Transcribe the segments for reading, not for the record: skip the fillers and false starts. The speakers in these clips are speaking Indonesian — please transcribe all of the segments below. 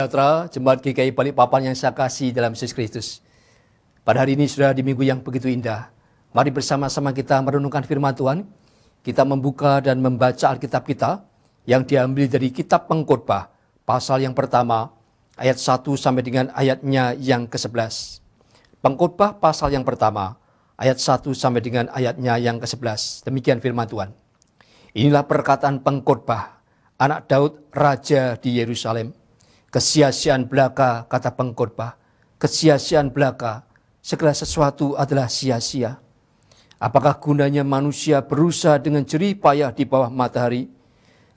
Saudara, Jemaat GKI Balikpapan yang saya kasih dalam Yesus Kristus. Pada hari ini sudah di minggu yang begitu indah. Mari bersama-sama kita merenungkan firman Tuhan. Kita membuka dan membaca Alkitab kita yang diambil dari kitab Pengkhotbah, pasal yang pertama, ayat 1 sampai dengan ayatnya yang ke-11. Pengkhotbah pasal yang pertama, ayat 1 sampai dengan ayatnya yang ke-11. Demikian firman Tuhan. Inilah perkataan Pengkhotbah, anak Daud, raja di Yerusalem. Kesia-siaan belaka, kata Pengkhotbah, kesia-siaan belaka, segala sesuatu adalah sia-sia. Apakah gunanya manusia berusaha dengan jerih payah di bawah matahari?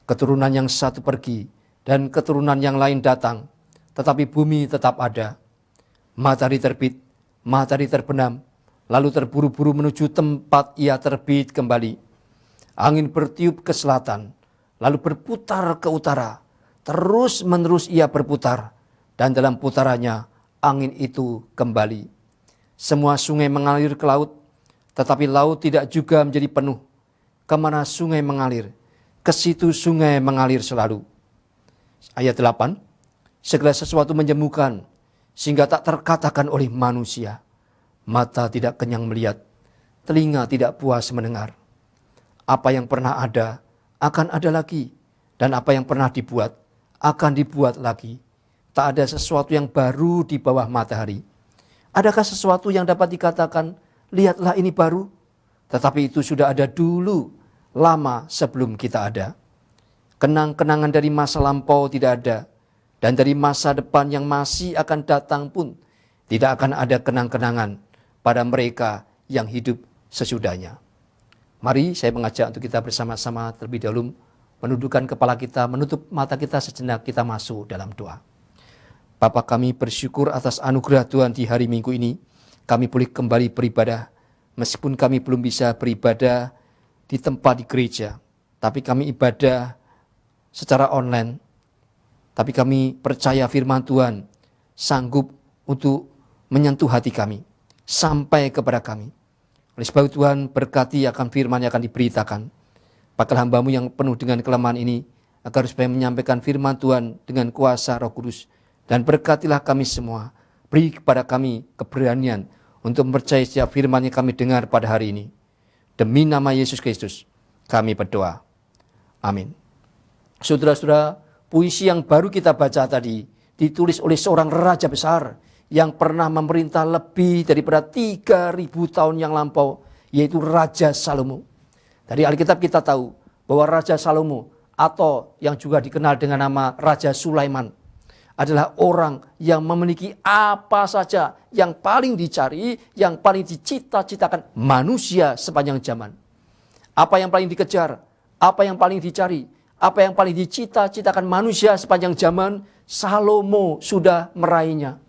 Keturunan yang satu pergi dan keturunan yang lain datang, tetapi bumi tetap ada. Matahari terbit, matahari terbenam, lalu terburu-buru menuju tempat ia terbit kembali. Angin bertiup ke selatan, lalu berputar ke utara. Terus-menerus ia berputar, dan dalam putarannya angin itu kembali. Semua sungai mengalir ke laut, tetapi laut tidak juga menjadi penuh. Kemana sungai mengalir, ke situ sungai mengalir selalu. Ayat 8, segala sesuatu menjemukan, sehingga tak terkatakan oleh manusia. Mata tidak kenyang melihat, telinga tidak puas mendengar. Apa yang pernah ada, akan ada lagi, dan apa yang pernah dibuat, akan dibuat lagi. Tak ada sesuatu yang baru di bawah matahari. Adakah sesuatu yang dapat dikatakan, lihatlah ini baru? Tetapi itu sudah ada dulu, lama sebelum kita ada. Kenang-kenangan dari masa lampau tidak ada, dan dari masa depan yang masih akan datang pun, tidak akan ada kenang-kenangan pada mereka yang hidup sesudahnya. Mari saya mengajak untuk kita bersama-sama terlebih dahulu menundukkan kepala kita, menutup mata kita sejenak, kita masuk dalam doa. Bapa, kami bersyukur atas anugerah Tuhan di hari Minggu ini. Kami boleh kembali beribadah, meskipun kami belum bisa beribadah di tempat di gereja. Tapi kami ibadah secara online. Tapi kami percaya firman Tuhan sanggup untuk menyentuh hati kami, sampai kepada kami. Oleh sebab Tuhan, berkati akan firman yang akan diberitakan. Pakai hamba-Mu yang penuh dengan kelemahan ini, agar supaya menyampaikan firman Tuhan dengan kuasa Roh Kudus. Dan berkatilah kami semua, beri kepada kami keberanian untuk mempercayai setiap firman yang kami dengar pada hari ini. Demi nama Yesus Kristus, kami berdoa. Amin. Saudara-saudara, puisi yang baru kita baca tadi, ditulis oleh seorang raja besar, yang pernah memerintah lebih daripada 3.000 tahun yang lampau, yaitu Raja Salomo. Dari Alkitab kita tahu bahwa Raja Salomo atau yang juga dikenal dengan nama Raja Sulaiman adalah orang yang memiliki apa saja yang paling dicari, yang paling dicita-citakan manusia sepanjang zaman. Apa yang paling dikejar, apa yang paling dicari, apa yang paling dicita-citakan manusia sepanjang zaman, Salomo sudah meraihnya.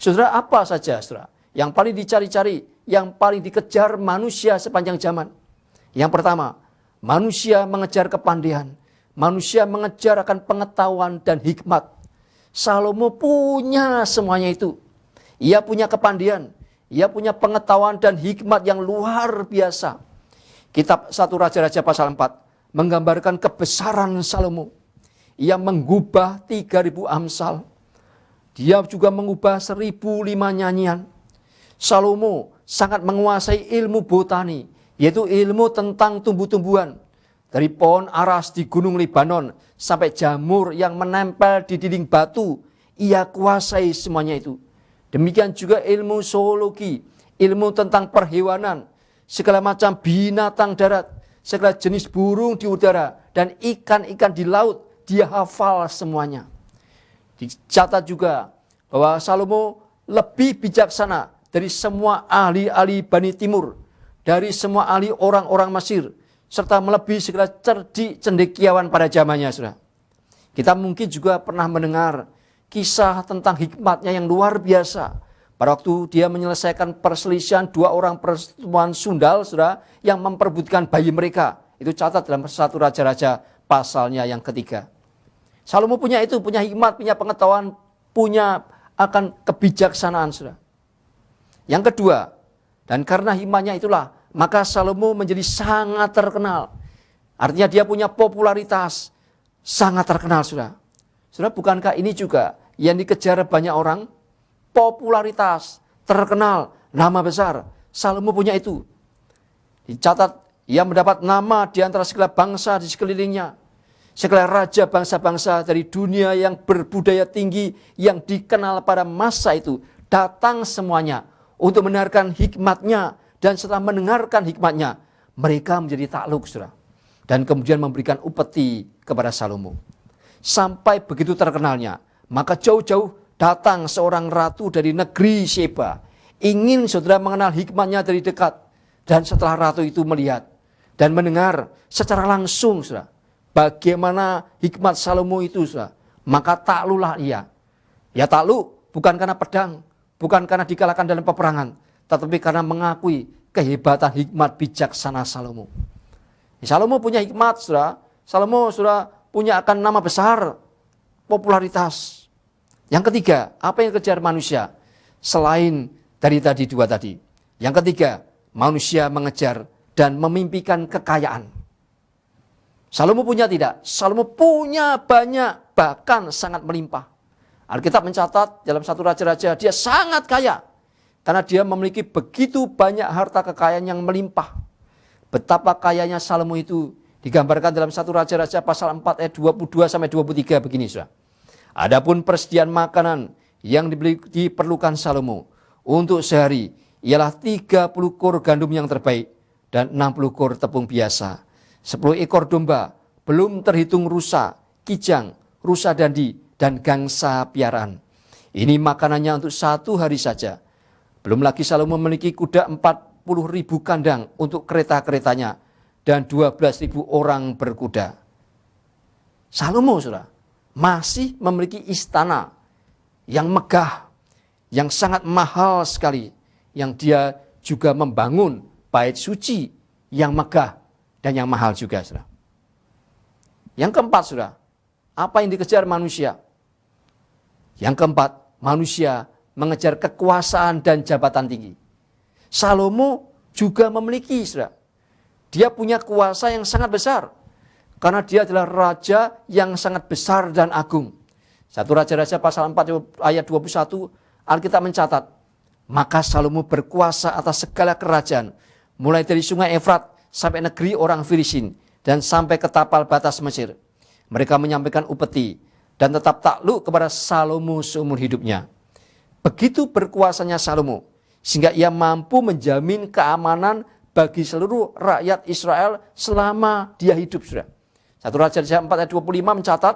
Saudara, apa saja saudara yang paling dicari-cari, yang paling dikejar manusia sepanjang zaman? Yang pertama, manusia mengejar kepandaian. Manusia mengejar akan pengetahuan dan hikmat. Salomo punya semuanya itu. Ia punya kepandaian. Ia punya pengetahuan dan hikmat yang luar biasa. Kitab 1 Raja-Raja pasal 4 menggambarkan kebesaran Salomo. Ia mengubah 3.000 amsal. Dia juga mengubah 1.005 nyanyian. Salomo sangat menguasai ilmu botani, yaitu ilmu tentang tumbuh-tumbuhan. Dari pohon aras di gunung Libanon sampai jamur yang menempel di dinding batu, ia kuasai semuanya itu. Demikian juga ilmu zoologi, ilmu tentang perhewanan, segala macam binatang darat, segala jenis burung di udara, dan ikan-ikan di laut, dia hafal semuanya. Dicatat juga bahwa Salomo lebih bijaksana dari semua ahli-ahli Bani Timur, dari semua ahli orang-orang Mesir, serta melebihi segala cerdik cendekiawan pada zamannya, saudara. Kita mungkin juga pernah mendengar kisah tentang hikmatnya yang luar biasa. Pada waktu dia menyelesaikan perselisihan 2 orang perempuan sundal, saudara, yang memperebutkan bayi mereka. Itu catat dalam 1 Raja-Raja pasalnya yang ketiga. Salomo punya itu, punya hikmat, punya pengetahuan, punya akan kebijaksanaan, saudara. Yang kedua, dan karena hikmatnya itulah, maka Salomo menjadi sangat terkenal. Artinya dia punya popularitas sangat terkenal, saudara. Saudara, bukankah ini juga yang dikejar banyak orang? Popularitas, terkenal, nama besar. Salomo punya itu. Dicatat, ia mendapat nama di antara segala bangsa di sekelilingnya. Segala raja bangsa-bangsa dari dunia yang berbudaya tinggi, yang dikenal pada masa itu, datang semuanya untuk mendengarkan hikmatnya. Dan setelah mendengarkan hikmatnya, mereka menjadi takluk, saudara. Dan kemudian memberikan upeti kepada Salomo. Sampai begitu terkenalnya, maka jauh-jauh datang seorang ratu dari negeri Sheba. Ingin saudara mengenal hikmatnya dari dekat. Dan setelah ratu itu melihat dan mendengar secara langsung, saudara, bagaimana hikmat Salomo itu, saudara, maka takluklah ia. Ya takluk bukan karena pedang, bukan karena dikalahkan dalam peperangan, tetapi karena mengakui kehebatan hikmat bijaksana Salomo. Salomo punya hikmat, saudara. Salomo, saudara, punya akan nama besar, popularitas. Yang ketiga, apa yang kejar manusia? Selain dari tadi dua tadi. Yang ketiga, manusia mengejar dan memimpikan kekayaan. Salomo punya tidak? Salomo punya banyak, bahkan sangat melimpah. Alkitab mencatat dalam satu raja-raja, dia sangat kaya. Karena dia memiliki begitu banyak harta kekayaan yang melimpah. Betapa kayanya Salomo itu digambarkan dalam satu raja-raja pasal 4 ayat 22-23 begini, saudara. Adapun persediaan makanan yang diperlukan Salomo untuk sehari ialah 30 kor gandum yang terbaik dan 60 kor tepung biasa. 10 ekor domba, belum terhitung rusa, kijang, rusa dandi, dan gangsa piaraan. Ini makanannya untuk 1 hari saja. Belum lagi Salomo memiliki kuda 40.000 kandang untuk kereta-keretanya dan 12.000 orang berkuda. Salomo, saudara, masih memiliki istana yang megah, yang sangat mahal sekali, yang dia juga membangun bait suci yang megah dan yang mahal juga, saudara. Yang keempat, saudara, apa yang dikejar manusia? Yang keempat, manusia mengejar kekuasaan dan jabatan tinggi. Salomo juga memiliki, saudara. Dia punya kuasa yang sangat besar. Karena dia adalah raja yang sangat besar dan agung. Satu Raja-Raja pasal 4 ayat 21, Alkitab mencatat, maka Salomo berkuasa atas segala kerajaan, mulai dari sungai Efrat sampai negeri orang Filistin, dan sampai ke tapal batas Mesir. Mereka menyampaikan upeti dan tetap takluk kepada Salomo seumur hidupnya. Begitu berkuasanya Salomo, sehingga ia mampu menjamin keamanan bagi seluruh rakyat Israel selama dia hidup, saudara. Satu Raja-Raja 4 ayat 25 mencatat,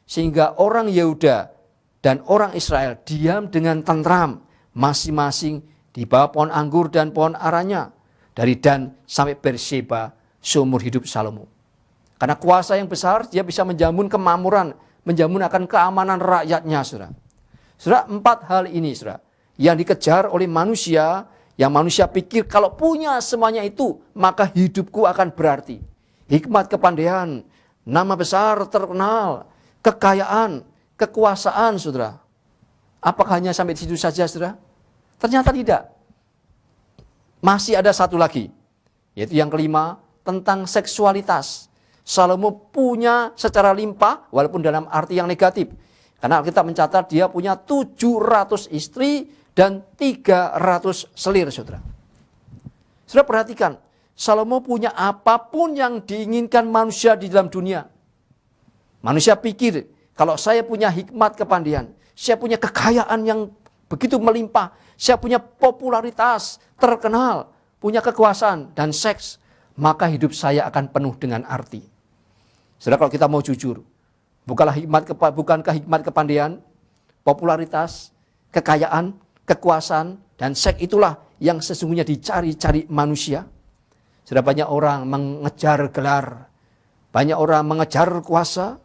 sehingga orang Yehuda dan orang Israel diam dengan tentram, masing-masing di bawah pohon anggur dan pohon aranya, dari Dan sampai Beersheba seumur hidup Salomo. Karena kuasa yang besar, dia bisa menjamin kemakmuran, menjamin akan keamanan rakyatnya, saudara. Saudara, 4 hal ini, saudara, yang dikejar oleh manusia, yang manusia pikir kalau punya semuanya itu, maka hidupku akan berarti. Hikmat, kepandaian, nama besar, terkenal, kekayaan, kekuasaan, saudara. Apakah hanya sampai di situ saja, saudara? Ternyata tidak. Masih ada satu lagi, yaitu yang kelima, tentang seksualitas. Salomo punya secara limpah, walaupun dalam arti yang negatif. Karena Alkitab mencatat dia punya 700 istri dan 300 selir, saudara. Saudara perhatikan, Salomo punya apapun yang diinginkan manusia di dalam dunia. Manusia pikir, kalau saya punya hikmat kepandaian, saya punya kekayaan yang begitu melimpah, saya punya popularitas, terkenal, punya kekuasaan dan seks, maka hidup saya akan penuh dengan arti. Saudara, kalau kita mau jujur, bukankah hikmat kepandaian, popularitas, kekayaan, kekuasaan, dan seks itulah yang sesungguhnya dicari-cari manusia? Sudah banyak orang mengejar gelar, banyak orang mengejar kuasa,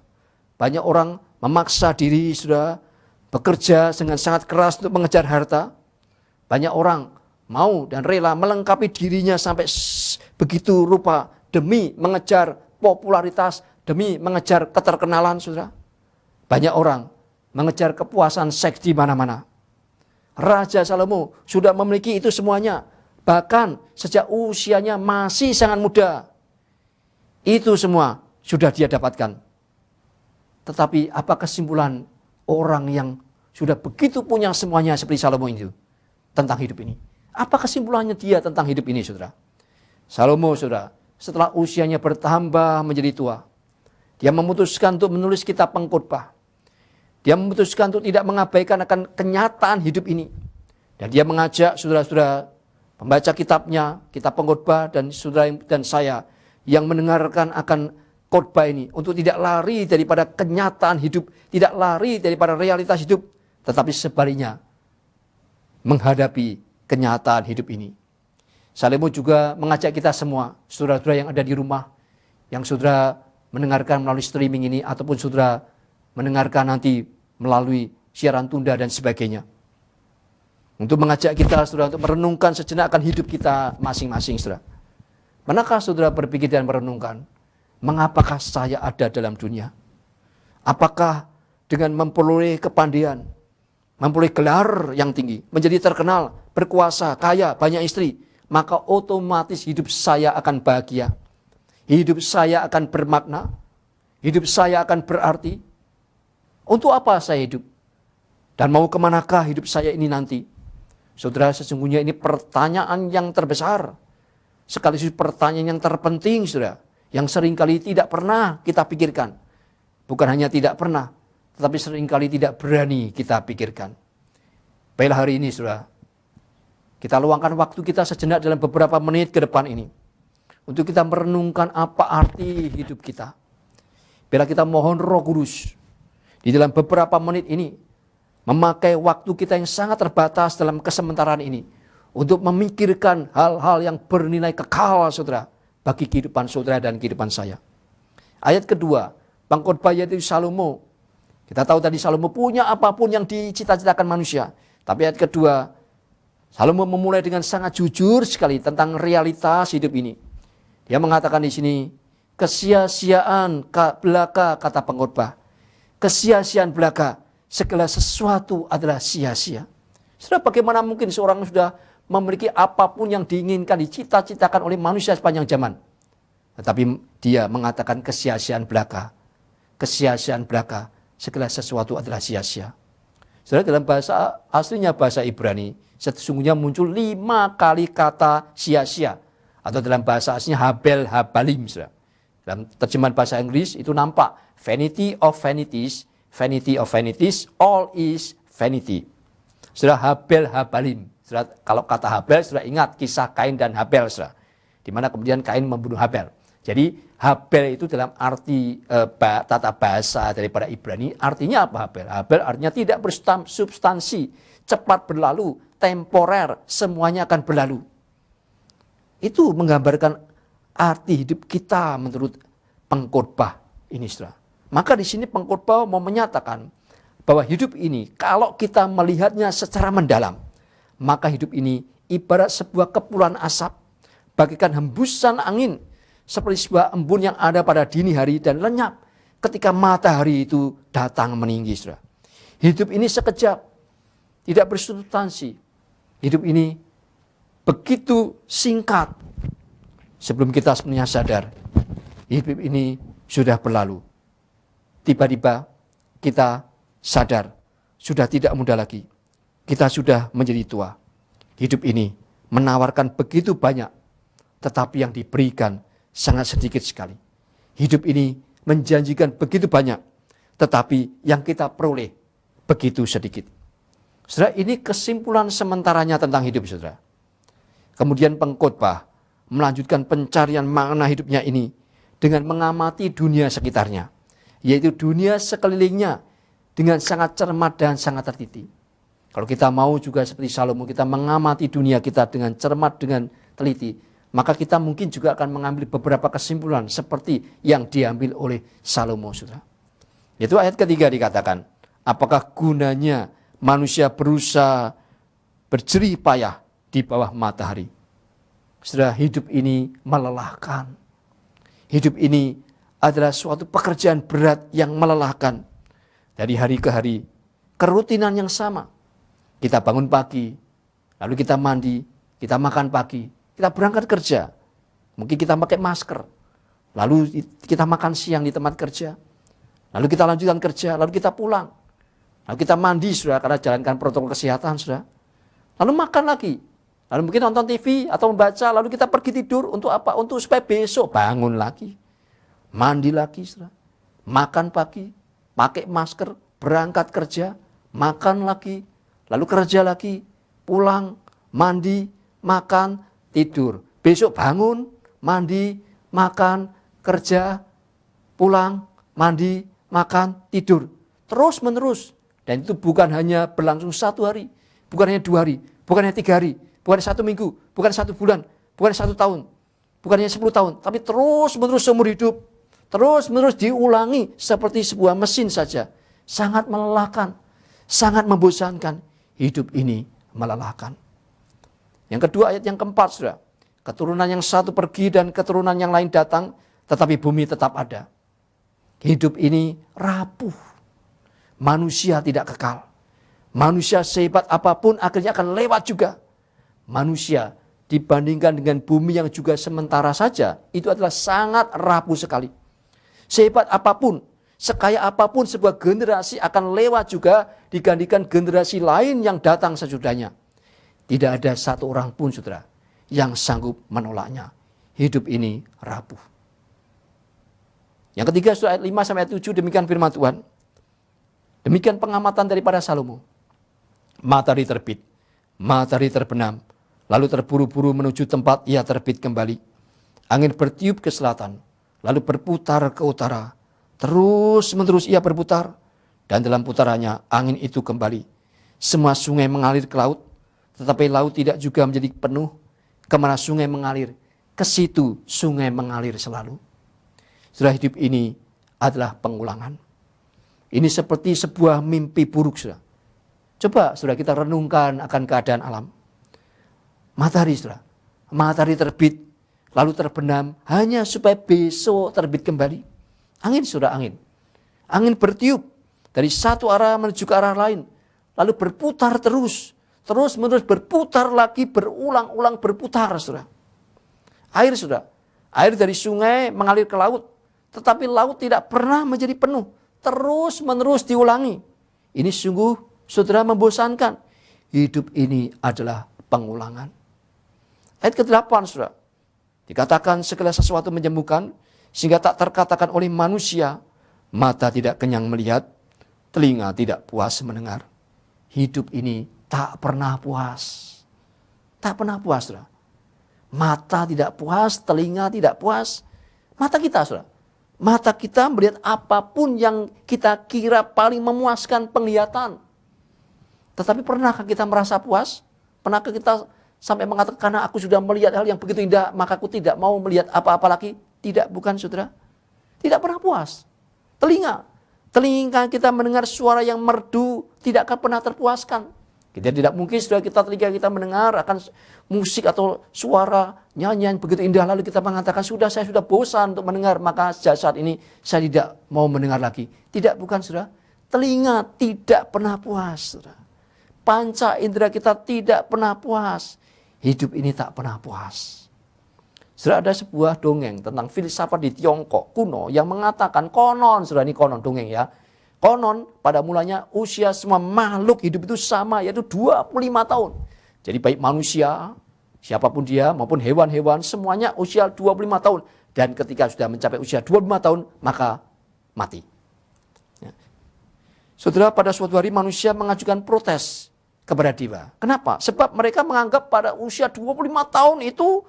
banyak orang memaksa diri sudah bekerja dengan sangat keras untuk mengejar harta. Banyak orang mau dan rela melengkapi dirinya sampai begitu rupa demi mengejar popularitas, demi mengejar keterkenalan, saudara. Banyak orang mengejar kepuasan seks di mana-mana. Raja Salomo sudah memiliki itu semuanya. Bahkan sejak usianya masih sangat muda. Itu semua sudah dia dapatkan. Tetapi apa kesimpulan orang yang sudah begitu punya semuanya seperti Salomo itu tentang hidup ini. Apa kesimpulannya dia tentang hidup ini, saudara? Salomo, saudara, setelah usianya bertambah menjadi tua, dia memutuskan untuk menulis kitab pengkhotbah. Dia memutuskan untuk tidak mengabaikan akan kenyataan hidup ini. Dan dia mengajak saudara-saudara pembaca kitabnya, kitab pengkhotbah, dan saudara dan saya yang mendengarkan akan khotbah ini untuk tidak lari daripada kenyataan hidup, tidak lari daripada realitas hidup, tetapi sebaliknya menghadapi kenyataan hidup ini. Salomo juga mengajak kita semua, saudara-saudara yang ada di rumah, yang saudara mendengarkan melalui streaming ini, ataupun saudara mendengarkan nanti melalui siaran tunda dan sebagainya. Untuk mengajak kita, saudara, untuk merenungkan sejenak akan hidup kita masing-masing, saudara. Manakah saudara berpikir dan merenungkan, mengapakah saya ada dalam dunia? Apakah dengan memperoleh kepandaian, memperoleh gelar yang tinggi, menjadi terkenal, berkuasa, kaya, banyak istri, maka otomatis hidup saya akan bahagia. Hidup saya akan bermakna. Hidup saya akan berarti. Untuk apa saya hidup? Dan mau kemanakah hidup saya ini nanti? Saudara, sesungguhnya ini pertanyaan yang terbesar. Sekaligus pertanyaan yang terpenting, saudara. Yang seringkali tidak pernah kita pikirkan. Bukan hanya tidak pernah, tetapi seringkali tidak berani kita pikirkan. Baiklah hari ini, saudara, kita luangkan waktu kita sejenak dalam beberapa menit ke depan ini, untuk kita merenungkan apa arti hidup kita. Bila kita mohon Roh Kudus, di dalam beberapa menit ini, memakai waktu kita yang sangat terbatas dalam kesementaraan ini, untuk memikirkan hal-hal yang bernilai kekal, saudara, bagi kehidupan saudara dan kehidupan saya. Ayat kedua, pengkhotbah yaitu Salomo. Kita tahu tadi Salomo punya apapun yang dicita-citakan manusia. Tapi ayat kedua, Salomo memulai dengan sangat jujur sekali tentang realitas hidup ini. Dia mengatakan di sini, kesia-siaan belaka, kata pengkhotbah. Kesia-siaan belaka, segala sesuatu adalah sia-sia. Saudara, bagaimana mungkin seorang sudah memiliki apapun yang diinginkan, dicita-citakan oleh manusia sepanjang zaman. Tetapi dia mengatakan kesia-siaan belaka. Kesia-siaan belaka, segala sesuatu adalah sia-sia. Saudara, dalam bahasa aslinya bahasa Ibrani, sesungguhnya muncul 5 kali kata sia-sia. Atau dalam bahasa aslinya habel habalim. Saudara. Dalam terjemahan bahasa Inggris itu nampak vanity of vanities, all is vanity. Saudara, habel habalim. Saudara, kalau kata Habel, saudara ingat kisah Kain dan Habel, saudara. Di mana kemudian Kain membunuh Habel. Jadi Habel itu dalam arti tata bahasa daripada Ibrani, artinya apa Habel? Habel artinya tidak bersubstansi, cepat berlalu, temporer, semuanya akan berlalu. Itu menggambarkan arti hidup kita menurut pengkhotbah ini, saudara. Maka di sini pengkhotbah mau menyatakan bahwa hidup ini kalau kita melihatnya secara mendalam, maka hidup ini ibarat sebuah kepulan asap, bagaikan hembusan angin, seperti sebuah embun yang ada pada dini hari dan lenyap ketika matahari itu datang meninggi, saudara. Hidup ini sekejap, tidak bersubstansi. Hidup ini begitu singkat. Sebelum kita sebenarnya sadar, hidup ini sudah berlalu. Tiba-tiba kita sadar, sudah tidak muda lagi. Kita sudah menjadi tua. Hidup ini menawarkan begitu banyak, tetapi yang diberikan sangat sedikit sekali. Hidup ini menjanjikan begitu banyak, tetapi yang kita peroleh begitu sedikit. Saudara, ini kesimpulan sementaranya tentang hidup, saudara. Kemudian pengkhotbah melanjutkan pencarian makna hidupnya ini dengan mengamati dunia sekitarnya, yaitu dunia sekelilingnya dengan sangat cermat dan sangat tertiti. Kalau kita mau juga seperti Salomo, kita mengamati dunia kita dengan cermat, dengan teliti, maka kita mungkin juga akan mengambil beberapa kesimpulan seperti yang diambil oleh Salomo, saudara. Itu ayat ketiga dikatakan, apakah gunanya manusia berusaha berjerih payah di bawah matahari? Saudara, hidup ini melelahkan. Hidup ini adalah suatu pekerjaan berat yang melelahkan. Dari hari ke hari, kerutinan yang sama. Kita bangun pagi, lalu kita mandi, kita makan pagi, kita berangkat kerja. Mungkin kita pakai masker, lalu kita makan siang di tempat kerja. Lalu kita lanjutkan kerja, lalu kita pulang. Lalu kita mandi, saudara, karena jalankan protokol kesehatan, saudara. Lalu makan lagi. Lalu mungkin nonton TV atau membaca, lalu kita pergi tidur untuk apa? Untuk supaya besok bangun lagi. Mandi lagi, saudara. Makan pagi, pakai masker, berangkat kerja, makan lagi, lalu kerja lagi, pulang, mandi, makan, tidur. Besok bangun, mandi, makan, kerja, pulang, mandi, makan, tidur. Terus menerus. Dan itu bukan hanya berlangsung 1 hari, bukan hanya 2 hari, bukan hanya 3 hari, bukan hanya 1 minggu, bukan 1 bulan, bukan 1 tahun, bukan hanya 10 tahun, tapi terus menerus seumur hidup. Terus menerus diulangi seperti sebuah mesin saja. Sangat melelahkan, sangat membosankan. Hidup ini melelahkan. Yang kedua, ayat yang keempat, saudara. Keturunan yang satu pergi dan keturunan yang lain datang, tetapi bumi tetap ada. Hidup ini rapuh. Manusia tidak kekal. Manusia sehebat apapun akhirnya akan lewat juga. Manusia dibandingkan dengan bumi yang juga sementara saja, itu adalah sangat rapuh sekali. Sehebat apapun, sekaya apapun sebuah generasi akan lewat juga digantikan generasi lain yang datang sesudahnya. Tidak ada satu orang pun, saudara, yang sanggup menolaknya. Hidup ini rapuh. Yang ketiga, surah ayat 5 sampai 7, demikian firman Tuhan. Demikian pengamatan daripada Salomo. Matahari terbit, matahari terbenam, lalu terburu-buru menuju tempat ia terbit kembali. Angin bertiup ke selatan, lalu berputar ke utara. Terus menerus ia berputar, dan dalam putarannya angin itu kembali. Semua sungai mengalir ke laut, tetapi laut tidak juga menjadi penuh. Kemana sungai mengalir, ke situ sungai mengalir selalu. Saudara, hidup ini adalah pengulangan. Ini seperti sebuah mimpi buruk, saudara. Coba, saudara, kita renungkan akan keadaan alam. Matahari, saudara. Matahari terbit, lalu terbenam, hanya supaya besok terbit kembali. Angin, saudara, angin. Angin bertiup dari satu arah menuju ke arah lain. Lalu berputar terus. Terus menerus berputar lagi, berulang-ulang berputar, saudara. Air, saudara. Air dari sungai mengalir ke laut. Tetapi laut tidak pernah menjadi penuh. Terus menerus diulangi. Ini sungguh, saudara, membosankan. Hidup ini adalah pengulangan. Ayat ke-8, saudara. Dikatakan segala sesuatu menyembuhkan, sehingga tak terkatakan oleh manusia. Mata tidak kenyang melihat, telinga tidak puas mendengar. Hidup ini tak pernah puas. Tak pernah puas, saudara. Mata tidak puas, telinga tidak puas. Mata kita, saudara. Mata kita melihat apapun yang kita kira paling memuaskan penglihatan. Tetapi pernahkah kita merasa puas? Pernahkah kita sampai mengatakan, karena aku sudah melihat hal yang begitu indah, maka aku tidak mau melihat apa-apa lagi? Tidak, bukan, saudara. Tidak pernah puas. Telinga kita mendengar suara yang merdu, tidak akan pernah terpuaskan. Kita tidak mungkin, saudara, telinga kita mendengar akan musik atau suara nyanyian begitu indah, lalu kita mengatakan, saya sudah bosan untuk mendengar, maka saat ini saya tidak mau mendengar lagi. Tidak, bukan, saudara. Telinga tidak pernah puas, saudara. Panca indera kita tidak pernah puas. Hidup ini tak pernah puas. Saudara, ada sebuah dongeng tentang filsafat di Tiongkok kuno yang mengatakan, konon, saudara, ini konon dongeng ya. Konon pada mulanya usia semua makhluk hidup itu sama, yaitu 25 tahun. Jadi baik manusia, siapapun dia, maupun hewan-hewan, semuanya usia 25 tahun. Dan ketika sudah mencapai usia 25 tahun, maka mati. Ya. Saudara, pada suatu hari manusia mengajukan protes kepada dewa. Kenapa? Sebab mereka menganggap pada usia 25 tahun itu,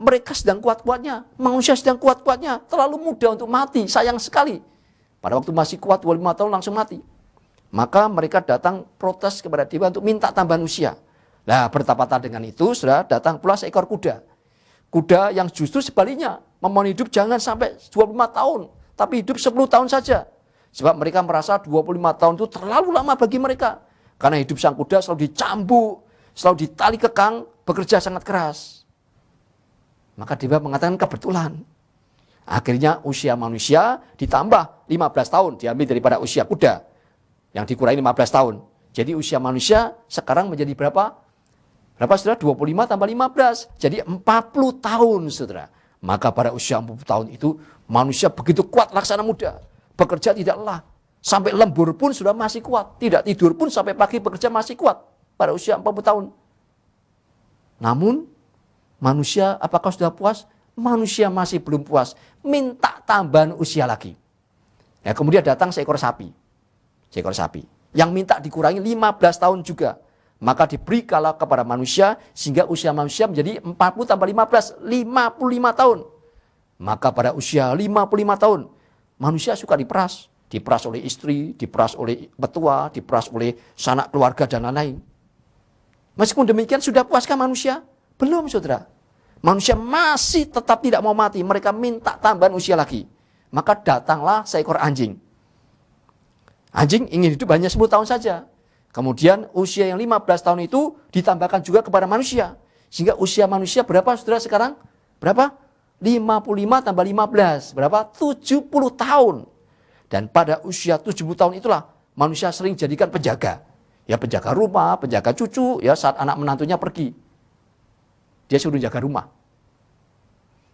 mereka sedang kuat-kuatnya. Manusia sedang kuat-kuatnya, terlalu muda untuk mati, sayang sekali. Pada waktu masih kuat 25 tahun langsung mati. Maka mereka datang protes kepada dewa untuk minta tambahan usia. Nah, bertepatan dengan itu, saudara, datang pula seekor kuda. Kuda yang justru sebaliknya, memohon hidup jangan sampai 25 tahun, tapi hidup 10 tahun saja. Sebab mereka merasa 25 tahun itu terlalu lama bagi mereka. Karena hidup sang kuda selalu dicambuk, selalu ditali kekang, bekerja sangat keras. Maka dewa mengatakan kebetulan. Akhirnya usia manusia ditambah 15 tahun, diambil daripada usia kuda yang dikurangi 15 tahun. Jadi usia manusia sekarang menjadi berapa? Berapa, saudara? 25 tambah 15. Jadi 40 tahun, saudara. Maka pada usia 40 tahun itu manusia begitu kuat laksana muda. Bekerja tidak lelah. Sampai lembur pun sudah masih kuat. Tidak tidur pun sampai pagi bekerja masih kuat. Pada usia 40 tahun. Namun, manusia apakah sudah puas? Manusia masih belum puas. Minta tambahan usia lagi. Ya, kemudian datang seekor sapi. Seekor sapi. Yang minta dikurangi 15 tahun juga. Maka diberikanlah kepada manusia sehingga usia manusia menjadi 40 tambah 15, 55 tahun. Maka pada usia 55 tahun, manusia suka diperas. Diperas oleh istri, diperas oleh petua, diperas oleh sanak keluarga dan lain-lain. Meskipun demikian sudah puaskah manusia? Belum, saudara. Manusia masih tetap tidak mau mati. Mereka minta tambahan usia lagi. Maka datanglah seekor anjing. Anjing ingin hidup hanya 10 tahun saja. Kemudian usia yang 15 tahun itu ditambahkan juga kepada manusia. Sehingga usia manusia berapa, saudara, sekarang? Berapa? 55 tambah 15. Berapa? 70 tahun. Dan pada usia 70 tahun itulah manusia sering jadikan penjaga. Ya, penjaga rumah, penjaga cucu, ya, saat anak menantunya pergi. Dia suruh jaga rumah.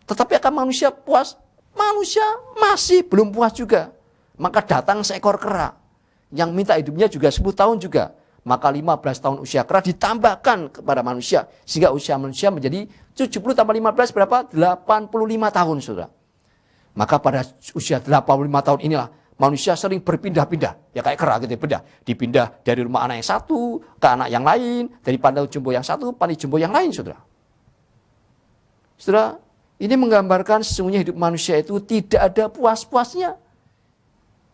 Tetapi akan manusia puas? Manusia masih belum puas juga. Maka datang seekor kera yang minta hidupnya juga 10 tahun juga. Maka 15 tahun usia kera ditambahkan kepada manusia. Sehingga usia manusia menjadi 70 tambah 15 berapa? 85 tahun, saudara. Maka pada usia 85 tahun inilah manusia sering berpindah-pindah. Ya kayak kera gitu, dipindah dari rumah anak yang satu ke anak yang lain. Dari pantai jumbo yang satu, pantai jumbo yang lain, saudara. Saudara, ini menggambarkan sesungguhnya hidup manusia itu tidak ada puas-puasnya.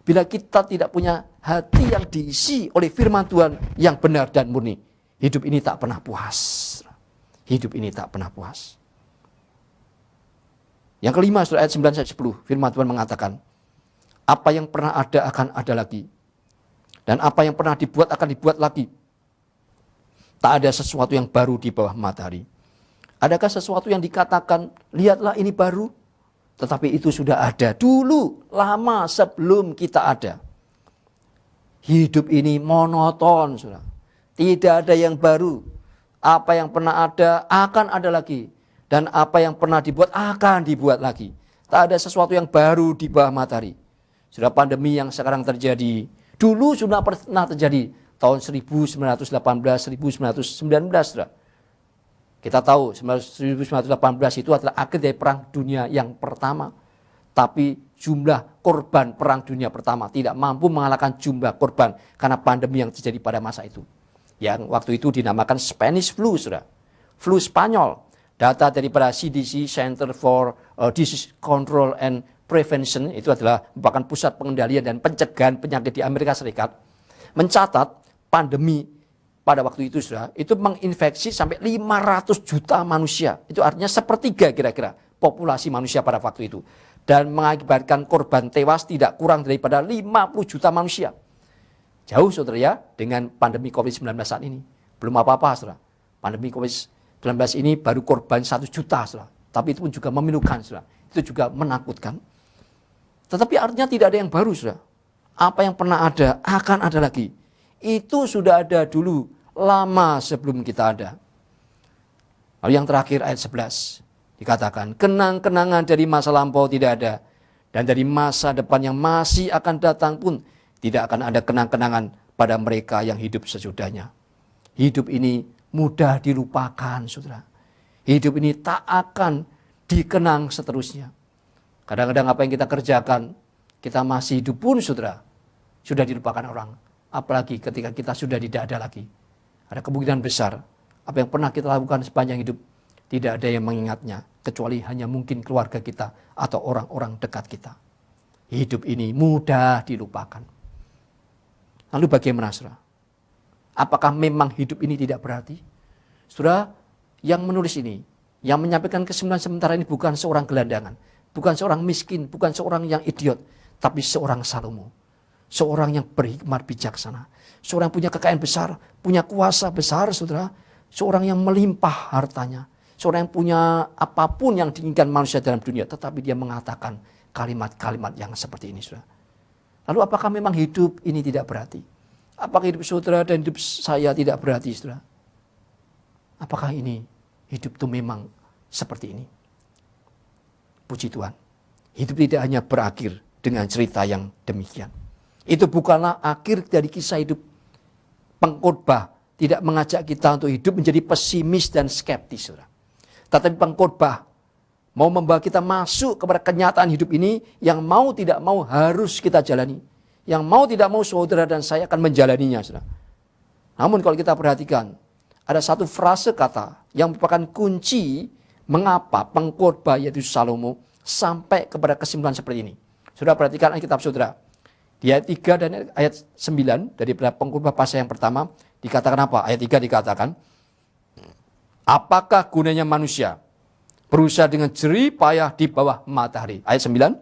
Bila kita tidak punya hati yang diisi oleh firman Tuhan yang benar dan murni, hidup ini tak pernah puas. Hidup ini tak pernah puas. Yang kelima, surah ayat 9 ayat 10, firman Tuhan mengatakan, apa yang pernah ada akan ada lagi. Dan apa yang pernah dibuat akan dibuat lagi. Tak ada sesuatu yang baru di bawah matahari. Adakah sesuatu yang dikatakan, lihatlah ini baru? Tetapi itu sudah ada dulu, lama sebelum kita ada. Hidup ini monoton, saudara. Tidak ada yang baru. Apa yang pernah ada akan ada lagi. Dan apa yang pernah dibuat akan dibuat lagi. Tak ada sesuatu yang baru di bawah matahari. Sudah pandemi yang sekarang terjadi. Dulu sudah pernah terjadi. Tahun 1918, 1919, saudara. Kita tahu 1918 itu adalah akhir dari perang dunia yang pertama. Tapi jumlah korban perang dunia pertama tidak mampu mengalahkan jumlah korban karena pandemi yang terjadi pada masa itu. Yang waktu itu dinamakan Spanish flu, saudara. Flu Spanyol. Data daripada CDC, Center for Disease Control and Prevention, itu adalah merupakan pusat pengendalian dan pencegahan penyakit di Amerika Serikat, mencatat pandemi pada waktu itu, saudara, itu menginfeksi sampai 500 juta manusia. Itu artinya sepertiga kira-kira populasi manusia pada waktu itu. Dan mengakibatkan korban tewas tidak kurang daripada 50 juta manusia. Jauh, saudara, ya, dengan pandemi COVID-19 saat ini. Belum apa-apa, saudara. Pandemi COVID-19 ini baru korban 1 juta, saudara. Tapi itu pun juga memilukan, saudara. Itu juga menakutkan. Tetapi artinya tidak ada yang baru, saudara. Apa yang pernah ada akan ada lagi. Itu sudah ada dulu, lama sebelum kita ada. Lalu yang terakhir ayat 11 dikatakan, kenang-kenangan dari masa lampau tidak ada, dan dari masa depan yang masih akan datang pun tidak akan ada kenang-kenangan pada mereka yang hidup sesudahnya. Hidup ini mudah dilupakan, saudara. Hidup ini tak akan dikenang seterusnya. Kadang-kadang apa yang kita kerjakan, kita masih hidup pun, saudara, sudah dilupakan orang. Apalagi ketika kita sudah tidak ada lagi. Ada kemungkinan besar apa yang pernah kita lakukan sepanjang hidup tidak ada yang mengingatnya, kecuali hanya mungkin keluarga kita atau orang-orang dekat kita. Hidup ini mudah dilupakan. Lalu bagaimana, saudara? Apakah memang hidup ini tidak berarti? Saudara, yang menulis ini, yang menyampaikan kesimpulan sementara ini bukan seorang gelandangan, bukan seorang miskin, bukan seorang yang idiot, tapi seorang Salomo. Seorang yang berhikmat bijaksana. Seorang yang punya kekayaan besar, punya kuasa besar, saudara. Seorang yang melimpah hartanya. Seorang yang punya apapun yang diinginkan manusia dalam dunia. Tetapi dia mengatakan kalimat-kalimat yang seperti ini, saudara. Lalu apakah memang hidup ini tidak berarti? Apakah hidup saudara dan hidup saya tidak berarti, saudara? Apakah ini hidup itu memang seperti ini? Puji Tuhan. Hidup tidak hanya berakhir dengan cerita yang demikian. Itu bukanlah akhir dari kisah hidup. Pengkhotbah tidak mengajak kita untuk hidup menjadi pesimis dan skeptis, saudara. Tetapi pengkhotbah mau membawa kita masuk kepada kenyataan hidup ini yang mau tidak mau harus kita jalani. Yang mau tidak mau saudara dan saya akan menjalaninya, saudara. Namun kalau kita perhatikan, ada satu frase kata yang merupakan kunci mengapa pengkhotbah yaitu Salomo sampai kepada kesimpulan seperti ini. Saudara perhatikan Alkitab saudara. Di ayat 3 dan ayat 9 dari pengkhotbah pasal yang pertama dikatakan apa? Ayat 3 dikatakan, apakah gunanya manusia berusaha dengan jerih payah di bawah matahari? Ayat 9,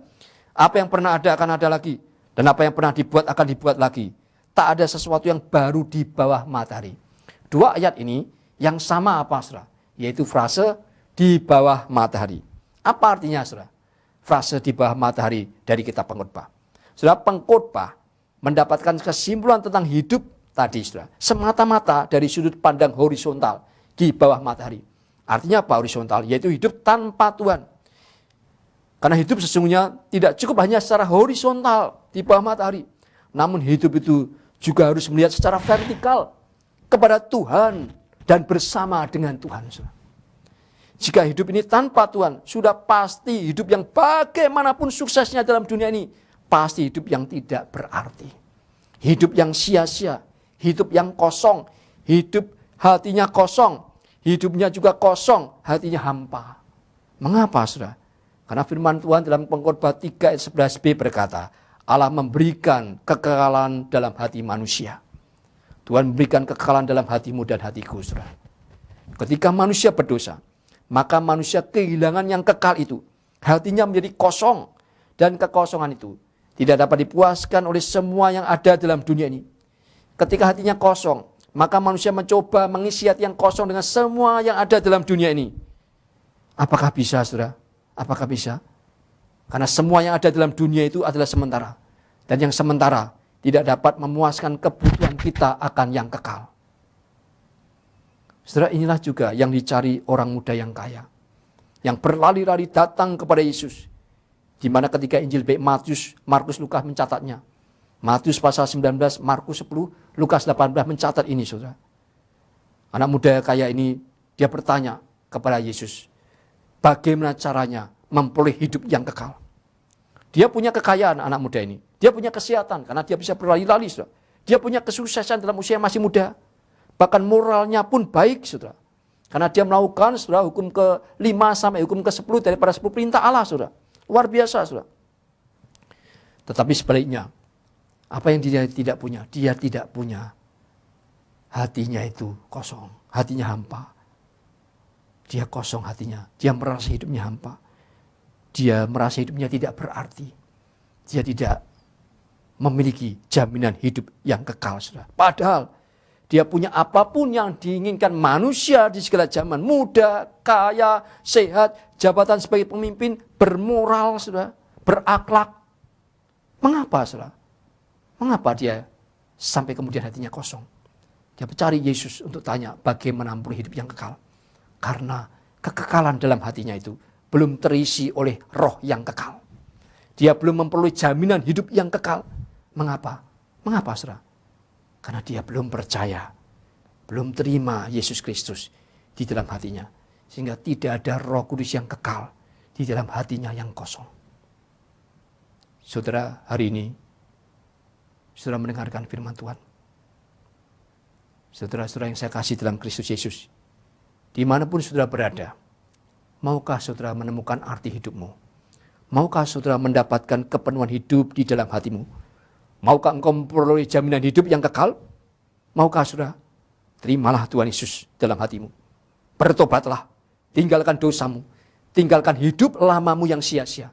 apa yang pernah ada akan ada lagi, dan apa yang pernah dibuat akan dibuat lagi. Tak ada sesuatu yang baru di bawah matahari. Dua ayat ini yang sama apa, saudara? Yaitu frase di bawah matahari. Apa artinya, saudara? Frase di bawah matahari dari kitab pengkhotbah. Saudara, pengkhotbah mendapatkan kesimpulan tentang hidup tadi, saudara, semata-mata dari sudut pandang horizontal di bawah matahari. Artinya apa horizontal? Yaitu hidup tanpa Tuhan. Karena hidup sesungguhnya tidak cukup hanya secara horizontal di bawah matahari. Namun hidup itu juga harus melihat secara vertikal kepada Tuhan dan bersama dengan Tuhan. Jika hidup ini tanpa Tuhan, sudah pasti hidup yang bagaimanapun suksesnya dalam dunia ini, pasti hidup yang tidak berarti. Hidup yang sia-sia, hidup yang kosong, hidup hatinya kosong, hidupnya juga kosong, hatinya hampa. Mengapa, saudara? Karena firman Tuhan dalam pengkhotbah 3 ayat 11b berkata, Allah memberikan kekekalan dalam hati manusia. Tuhan memberikan kekekalan dalam hatimu dan hatiku, saudara. Ketika manusia berdosa, maka manusia kehilangan yang kekal itu. Hatinya menjadi kosong, dan kekosongan itu tidak dapat dipuaskan oleh semua yang ada dalam dunia ini. Ketika hatinya kosong, maka manusia mencoba mengisi hati yang kosong dengan semua yang ada dalam dunia ini. Apakah bisa, saudara? Apakah bisa? Karena semua yang ada dalam dunia itu adalah sementara. Dan yang sementara tidak dapat memuaskan kebutuhan kita akan yang kekal. Saudara, inilah juga yang dicari orang muda yang kaya. Yang berlari-lari datang kepada Yesus. Di mana ketika Injil baik Matius, Markus, Lukas mencatatnya. Matius pasal 19, Markus 10, Lukas 18 mencatat ini, saudara. Anak muda kaya ini, dia bertanya kepada Yesus, bagaimana caranya memperoleh hidup yang kekal. Dia punya kekayaan, anak muda ini. Dia punya kesehatan karena dia bisa berlari-lari, saudara. Dia punya kesuksesan dalam usia yang masih muda. Bahkan moralnya pun baik, saudara. Karena dia melakukan, saudara, hukum ke-5 sampai hukum ke-10 daripada 10 perintah Allah, saudara. Luar biasa, saudara. Tetapi sebaliknya, apa yang dia tidak punya? Dia tidak punya. Hatinya itu kosong. Hatinya hampa. Dia kosong hatinya. Dia merasa hidupnya hampa. Dia merasa hidupnya tidak berarti. Dia tidak memiliki jaminan hidup yang kekal, saudara. Padahal dia punya apapun yang diinginkan manusia di segala zaman. Muda, kaya, sehat, jabatan sebagai pemimpin, bermoral, saudara, berakhlak. Mengapa, saudara? Mengapa dia sampai kemudian hatinya kosong? Dia mencari Yesus untuk tanya bagaimana memperoleh hidup yang kekal. Karena kekekalan dalam hatinya itu belum terisi oleh roh yang kekal. Dia belum memperoleh jaminan hidup yang kekal. Mengapa? Mengapa, saudara? Karena dia belum percaya, belum terima Yesus Kristus di dalam hatinya. Sehingga tidak ada Roh Kudus yang kekal di dalam hatinya yang kosong. Saudara, hari ini saudara mendengarkan firman Tuhan. Saudara-saudara yang saya kasih dalam Kristus Yesus, dimanapun saudara berada, maukah saudara menemukan arti hidupmu? Maukah saudara mendapatkan kepenuhan hidup di dalam hatimu? Maukah engkau memperoleh jaminan hidup yang kekal? Maukah saudara? Terimalah Tuhan Yesus dalam hatimu. Bertobatlah, tinggalkan dosamu, tinggalkan hidup lamamu yang sia-sia.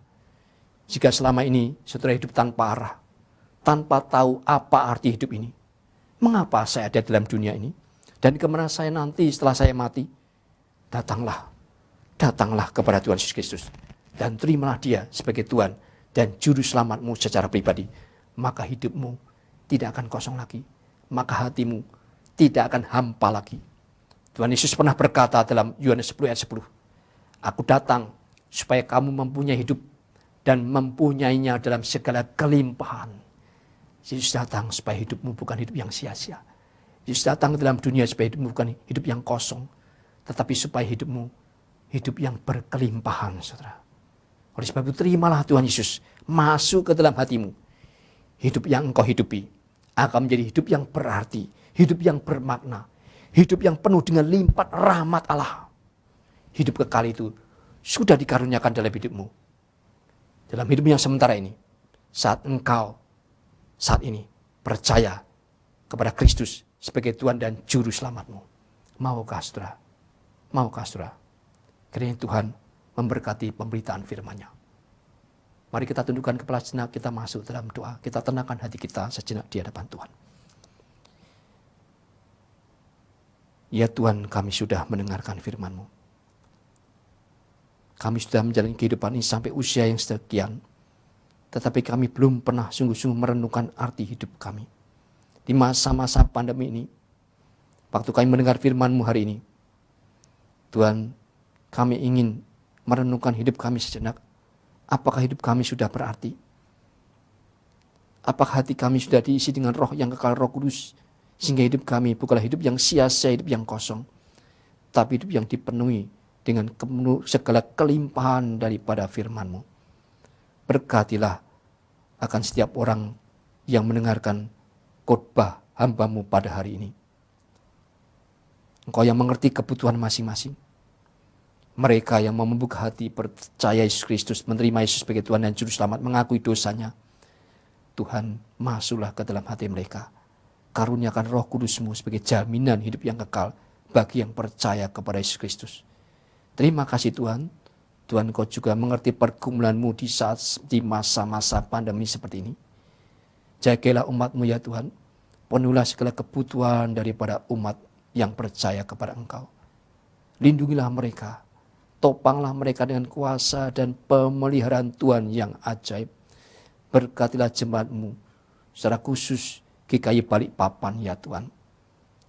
Jika selama ini saudara hidup tanpa arah, tanpa tahu apa arti hidup ini, mengapa saya ada dalam dunia ini? Dan kemana saya nanti setelah saya mati? Datanglah kepada Tuhan Yesus Kristus. Dan terimalah dia sebagai Tuhan dan Juru Selamatmu secara pribadi. Maka hidupmu tidak akan kosong lagi. Maka hatimu tidak akan hampa lagi. Tuhan Yesus pernah berkata dalam Yohanes 10 ayat 10. Aku datang supaya kamu mempunyai hidup dan mempunyainya dalam segala kelimpahan. Yesus datang supaya hidupmu bukan hidup yang sia-sia. Yesus datang ke dalam dunia supaya hidupmu bukan hidup yang kosong, tetapi supaya hidupmu hidup yang berkelimpahan, saudara. Oleh sebab itu terimalah Tuhan Yesus masuk ke dalam hatimu. Hidup yang engkau hidupi akan menjadi hidup yang berarti, hidup yang bermakna, hidup yang penuh dengan limpah rahmat Allah. Hidup kekal itu sudah dikaruniakan dalam hidupmu. Dalam hidup yang sementara ini, saat engkau saat ini percaya kepada Kristus sebagai Tuhan dan Juru Selamatmu. Maukah saudara? Maukah saudara? Kiranya Tuhan memberkati pemberitaan firman-Nya. Mari kita tundukkan kepala sejenak, kita masuk dalam doa. Kita tenangkan hati kita sejenak di hadapan Tuhan. Ya Tuhan, kami sudah mendengarkan firman-Mu. Kami sudah menjalani kehidupan ini sampai usia yang sekian. Tetapi kami belum pernah sungguh-sungguh merenungkan arti hidup kami. Di masa-masa pandemi ini, waktu kami mendengar firman-Mu hari ini, Tuhan, kami ingin merenungkan hidup kami sejenak. Apakah hidup kami sudah berarti? Apakah hati kami sudah diisi dengan roh yang kekal, Roh Kudus, sehingga hidup kami bukanlah hidup yang sia-sia, hidup yang kosong, tapi hidup yang dipenuhi dengan segala kelimpahan daripada firman-Mu. Berkatilah akan setiap orang yang mendengarkan khotbah hamba-Mu pada hari ini. Engkau yang mengerti kebutuhan masing-masing. Mereka yang mau membuka hati, percaya Yesus Kristus, menerima Yesus sebagai Tuhan dan Juru Selamat, mengakui dosanya. Tuhan, masuklah ke dalam hati mereka. Karuniakan Roh Kudus-Mu sebagai jaminan hidup yang kekal bagi yang percaya kepada Yesus Kristus. Terima kasih Tuhan. Tuhan, Kau juga mengerti pergumulan-Mu di masa-masa pandemi seperti ini. Jagalah umat-Mu ya Tuhan. Penuhilah segala kebutuhan daripada umat yang percaya kepada Engkau. Lindungilah mereka. Topanglah mereka dengan kuasa dan pemeliharaan Tuhan yang ajaib. Berkatilah jemaat-Mu secara khusus GKI Balikpapan ya Tuhan.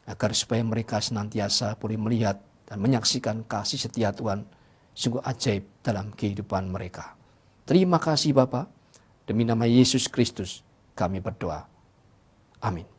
Agar supaya mereka senantiasa boleh melihat dan menyaksikan kasih setia Tuhan sungguh ajaib dalam kehidupan mereka. Terima kasih Bapa. Demi nama Yesus Kristus kami berdoa. Amin.